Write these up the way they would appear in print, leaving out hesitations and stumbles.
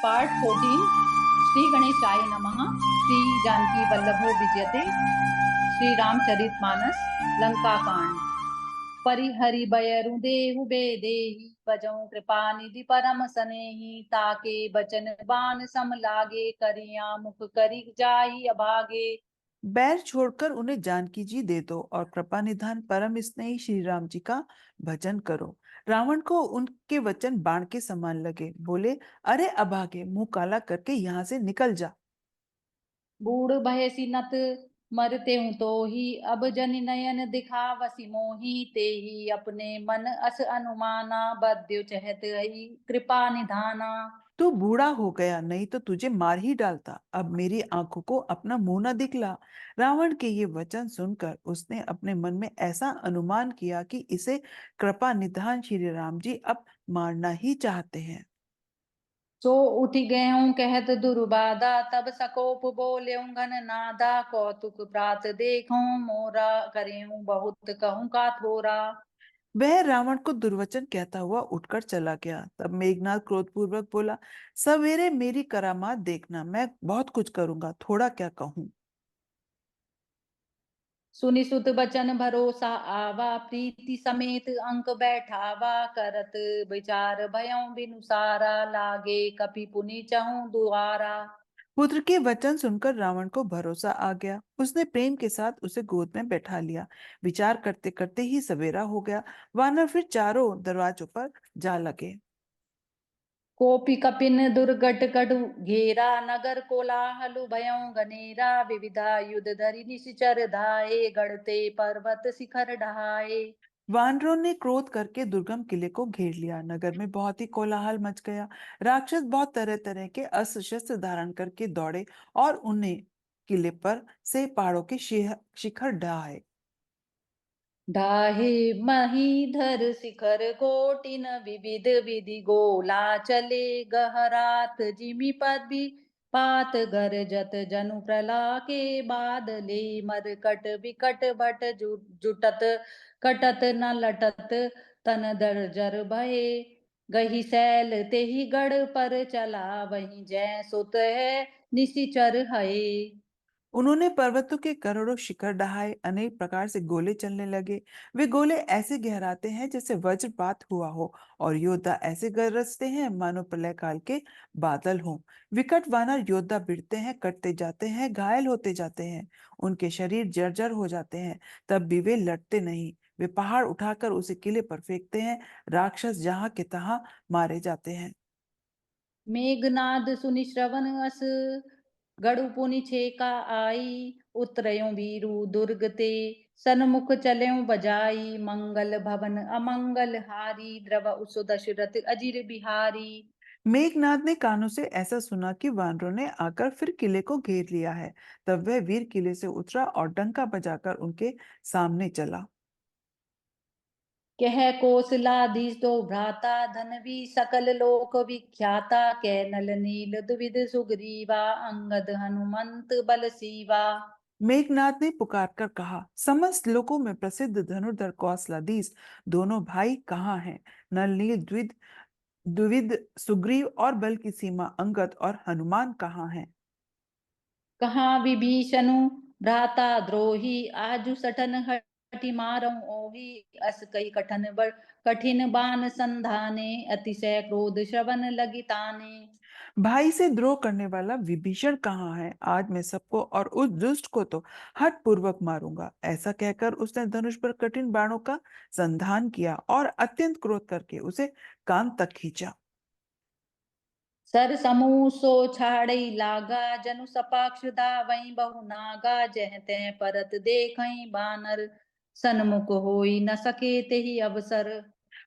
Part 14। Shri गणेशाय नमः। श्री जानकी वल्लभो विजयते। श्री रामचरितमानस लंका कांड। परिहरि बयरु देहु बेदेहि बजऊं कृपा निधि परम सनेहि ताके बचन बान सम लागे करिया मुख करि जाहि अभागे। बैर छोड़कर उन्हें जानकी जी दे दो और कृपा निधान परम स्नेही श्री राम जी का भजन करो। रावण को उनके वचन बाण के समान लगे। बोले, अरे अभागे, मुंह काला करके यहाँ से निकल जा। बूढ़ भयसि नत मरते हूँ तो ही अब जन नयन दिखावसी मोही ते ही अपने मन अस अनुमाना बद्यो चहत ही कृपा निधाना। तू बूढ़ा हो गया, नहीं तो तुझे मार ही डालता। अब मेरी आंखों को अपना मुंह न दिखला। रावण के ये वचन सुनकर उसने अपने मन में ऐसा अनुमान किया कि इसे कृपा निधान श्री राम जी अब मारना ही चाहते हैं। सो उठ गयों कहत दुर्बाधा तब सकोप बोल्यों घन नादा कौतुक प्रात देखूं मोरा करेऊं बहुत कहूं का थोरा। वह रावण को दुर्वचन कहता हुआ उठकर चला गया। तब मेघनाथ क्रोधपूर्वक बोला, सवेरे मेरी करामात देखना, मैं बहुत कुछ करूंगा, थोड़ा क्या कहूं। सुनि सुत बचन भरोसा आवा प्रीति समेत अंक बैठावा करत विचार भयों बिनु सारा लागे कपि पुनि चहूं दुआरा। पुत्र के वचन सुनकर रावण को भरोसा आ गया। उसने प्रेम के साथ उसे गोद में बैठा लिया। विचार करते करते ही सवेरा हो गया। वानर फिर चारों दरवाजों पर जा लगे। कोपि कपिन दुर्गट कटु घेरा नगर कोलाहल भयों गनेरा विविधा युद्ध धरि निशिचर धाये गढ़ते पर्वत शिखर ढहाए। वानरों ने क्रोध करके दुर्गम किले को घेर लिया। नगर में बहुत ही कोलाहल मच गया। राक्षस बहुत तरह तरह के अस्त्र शस्त्र धारण करके दौड़े और उन्हें किले पर से पहाड़ों के शिखर ढाए। ढाहे महीधर शिखर कोटिन विविध विधि गोला चले गहरात जिमि पदि पात गरजत जनु प्रला के बादले मरकट विकट भट जुटत कटत न लटत तन दर्जर भये गही सैल तेहि गढ़ पर चला वहीं जय सुत है निशिचर हये। उन्होंने पर्वतों के करोड़ों शिखर ढहाए। अनेक प्रकार से गोले चलने लगे। वे गोले ऐसे गहराते हैं जैसे वज्रपात हुआ हो और योद्धा ऐसे गरजते हैं मानो प्रलय काल के बादल हों। विकट वानर योद्धा भिड़ते हैं, कटते जाते हैं, घायल होते जाते हैं। उनके शरीर जर्जर हो जाते हैं। तब भी वे लड़ते नहीं। वे पहाड़ उठाकर उसे किले पर फेंकते हैं। राक्षस जहां के तहां मारे जाते हैं। मेघनाद सुनि श्रवण अस गढ़ु पुनि छेका आई उतरयों वीरु दुर्ग ते सन्मुख चल्यों बजाई मंगल भवन अमंगल हारी द्रव उस दशरथ अजिर बिहारी। मेघनाथ ने कानों से ऐसा सुना कि वानरों ने आकर फिर किले को घेर लिया है। तब वह वीर किले से उतरा और डंका बजाकर उनके सामने चला। कह कौशलाधीश तो भ्राता धनवी सकल लोक विख्याता कै नल नील द्विविध सुग्रीवा अंगद हनुमंत बल सीवा। मेघनाथ ने पुकार कर कहा, समस्त लोकों में प्रसिद्ध धनुर्धर कौशलाधीश दोनों भाई कहाँ हैं? नल नील द्विविद द्विविद सुग्रीव और बल की सीमा अंगद और हनुमान कहाँ हैं? कहाँ विभीषणु भ्राता द्रोही आजु सठन हठि मारऊं ओहि अस कई कठिन बान संधाने अतिशय क्रोध श्रवण लगी ताने। भाई से द्रोह करने वाला विभीषण कहाँ है? आज मैं सबको और उस दुष्ट को तो हठ पूर्वक मारूंगा। ऐसा कहकर उसने धनुष पर कठिन बाणों का संधान किया और अत्यंत क्रोध करके उसे कान तक खींचा। सर समूह सो छाड़ई लागा जनु सपाक्ष दावई बहु नागा जह तह परत देखई बानर सन्मुख होई न सके तेहि अवसर।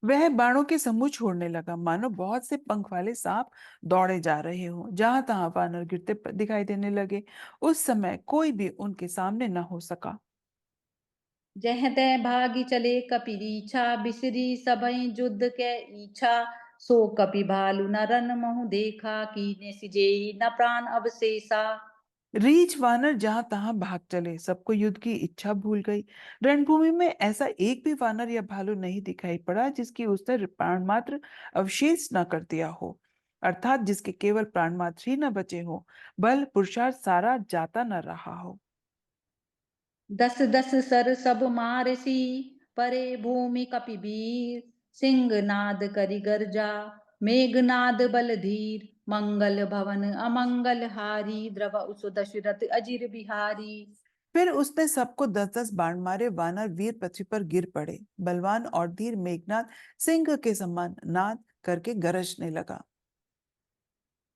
वह बाणों के समूह छोड़ने लगा, मानो बहुत से पंख वाले सांप दौड़े जा रहे हों। जहां तहां वानर गिरते दिखाई देने लगे। उस समय कोई भी उनके सामने न हो सका। जह तह भागी चले कपिरीछा बिसरी सबई युद्ध के इच्छा सो कपि भालु न रन महु देखा कीने सिजेई न प्राण अवशेषा। रीछ वानर जहां तहां भाग चले, सबको युद्ध की इच्छा भूल गई। रणभूमि में ऐसा एक भी वानर या भालू नहीं दिखाई पड़ा जिसकी उसने प्राण मात्र अवशेष न कर दिया हो। अर्थात जिसके केवल प्राण मात्र ही न बचे हो, बल पुरुषार्थ सारा जाता न रहा हो। दस दस सर सब मारसी, परे भूमि कपिवीर। सिंह नाद करि गर्जा, मेघनाद बल धीर। मंगल भवन अमंगल हारी, द्रव उसु दशरथ अजिर बिहारी। फिर उसने सबको 10-10 बाण मारे, वानर वीर पृथ्वी पर गिर पड़े। बलवान और धीर मेघनाद सिंह के समान नाद करके गरजने लगा।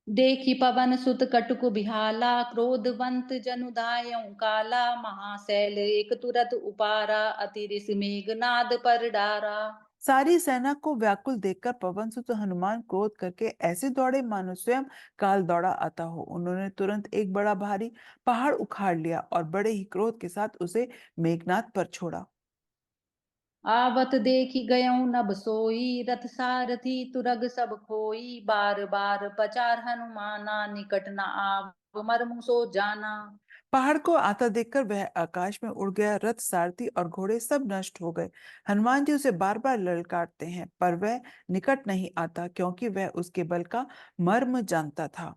देखी पवन सुत कटुक बिहाला, क्रोधवंत जनु धायउ काला। महाशैल एक तुरत उपारा, अति रिस मेघनाद पर डारा। सारी सेना को व्याकुल देखकर पवनसुत हनुमान क्रोध करके ऐसे दौड़े मानो स्वयं काल दौड़ा आता हो। उन्होंने तुरंत एक बड़ा भारी पहाड़ उखाड़ लिया और बड़े ही क्रोध के साथ उसे मेघनाद पर छोड़ा। आवत देखी गयऊँ नभ सोई, रथ सारथी तुरग सब खोई। बार बार पचार हनुमाना, निकट न आव मरमु सो जाना। पहाड़ को आता देखकर वह आकाश में उड़ गया। रथ, सारथी और घोड़े सब नष्ट हो गए। हनुमान जी उसे बार बार ललकारते हैं, पर वह निकट नहीं आता, क्योंकि वह उसके बल का मर्म जानता था।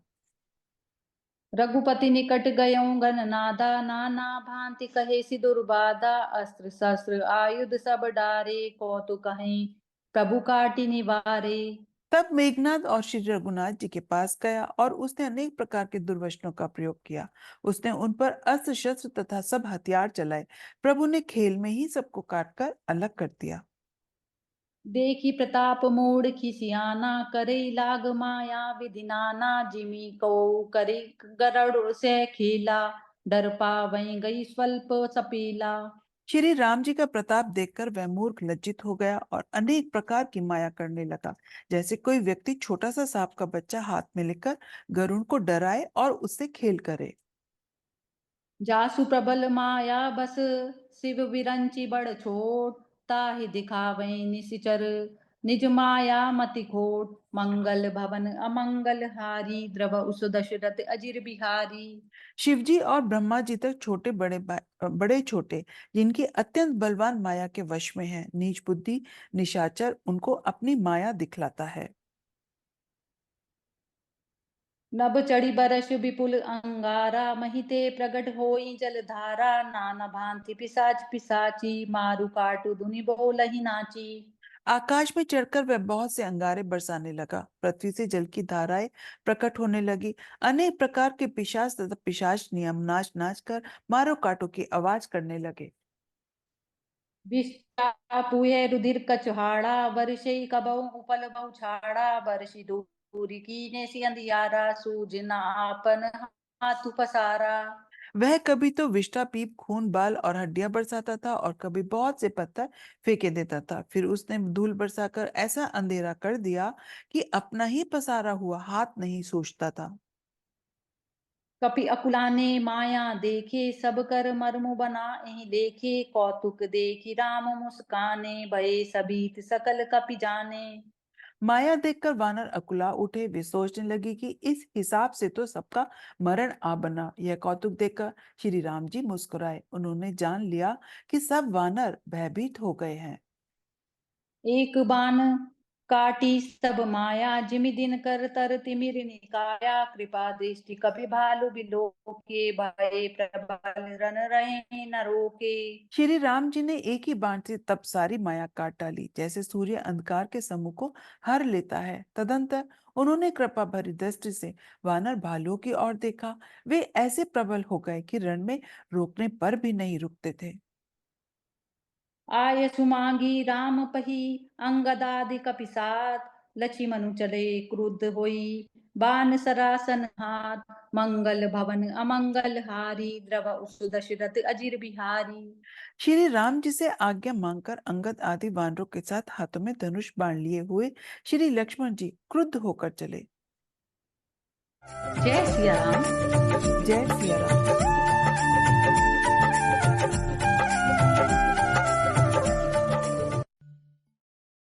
रघुपति निकट गयऊँ गणनादा, नाना भांति कहे सि दुर्बाधा। अस्त्र शस्त्र आयुध सब डारे, कौतुक कहीं प्रभु काटि निवारे। तब मेघनाद और श्री रघुनाथ जी के पास गया और उसने अनेक प्रकार के दुर्वचनों का प्रयोग किया। उसने उन पर अस्त्र शस्त्र तथा सब हथियार चलाए। प्रभु ने खेल में ही सबको काटकर अलग कर दिया। देखी प्रताप मूड खिसियाना, करे लाग माया विधि नाना। जिमि को करे गरुड़ से खेला, डर पावई गई स्वल्प सपीला। श्री राम जी का प्रताप देखकर वह मूर्ख लज्जित हो गया और अनेक प्रकार की माया करने लगा, जैसे कोई व्यक्ति छोटा सा सांप का बच्चा हाथ में लेकर गरुड़ को डराए और उससे खेल करे। जासु प्रबल माया बस, शिव विरंचि बड़ छोट। ताहि दिखावई निशिचर, निज माया मति खोट। मंगल भवन अमंगल हारी, द्रव उस दशरथ अजिर बिहारी। शिवजी और ब्रह्मा जी तक छोटे बड़े बड़े छोटे जिनकी अत्यंत बलवान माया के वश में है, नीच बुद्धि निशाचर उनको अपनी माया दिखलाता है। नभ चढ़ी बरस विपुल अंगारा, महिते प्रगट होई जलधारा। नाना भांति पिसाच पिसाची, मारु काटु धुनि बोलहि नाची। आकाश में चढ़कर वह बहुत से अंगारे बरसाने लगा। पृथ्वी से जल की धाराएं प्रकट होने लगी। अनेक प्रकार के पिशाच तथा पिशाच नियम नाच नाच कर मारो काटो की आवाज करने लगे। विष्टा पुए रुधिर कछाड़ा, वर्षे कबहु उपल छाड़ा। बरसी दूरी कीने सि अंधियारा, सूझना आपन हाथ पसारा। वह कभी तो विष्टा पीप खून बाल और हड्डियां बरसाता था और कभी बहुत से पत्थर फेंके देता था। फिर उसने धूल बरसाकर ऐसा अंधेरा कर दिया कि अपना ही पसारा हुआ हाथ नहीं सूझता था। कपि अकुलाने माया देखे, सब कर मर्मु बना एहि लेखे। कौतुक देखि राम मुस्काने, भये सबीत सकल कपि जाने। माया देखकर वानर अकुला उठे। वे सोचने लगे कि इस हिसाब से तो सबका मरण आ बना। यह कौतुक देखकर श्री राम जी मुस्कुराए। उन्होंने जान लिया कि सब वानर भयभीत हो गए हैं। एक बाण काटी सब माया, जिमि दिन कर तर तिमिर निकाया। कृपा दृष्टि कपि भालु बिलोके, भये प्रबल रन रहे न रोके। श्री राम जी ने एक ही बाण से तब सारी माया काट डाली, जैसे सूर्य अंधकार के समूह को हर लेता है। तदंतर उन्होंने कृपा भरी दृष्टि से वानर भालुओं की ओर देखा। वे ऐसे प्रबल हो गए कि रण में रोकने पर भी नहीं रुकते थे। आय सुमांगी राम पही, अंगदादि कपिसात। लक्ष्मणु चले क्रुद्ध होई, बान सरासन हाथ। मंगल भवन अमंगल हारी, द्रव उसु दशरथ अजिर बिहारी। श्री राम जी से आज्ञा मांगकर अंगद आदि वानरों के साथ हाथों में धनुष बाण लिए हुए श्री लक्ष्मण जी क्रुद्ध होकर चले। जय सिया राम। जय सिया राम।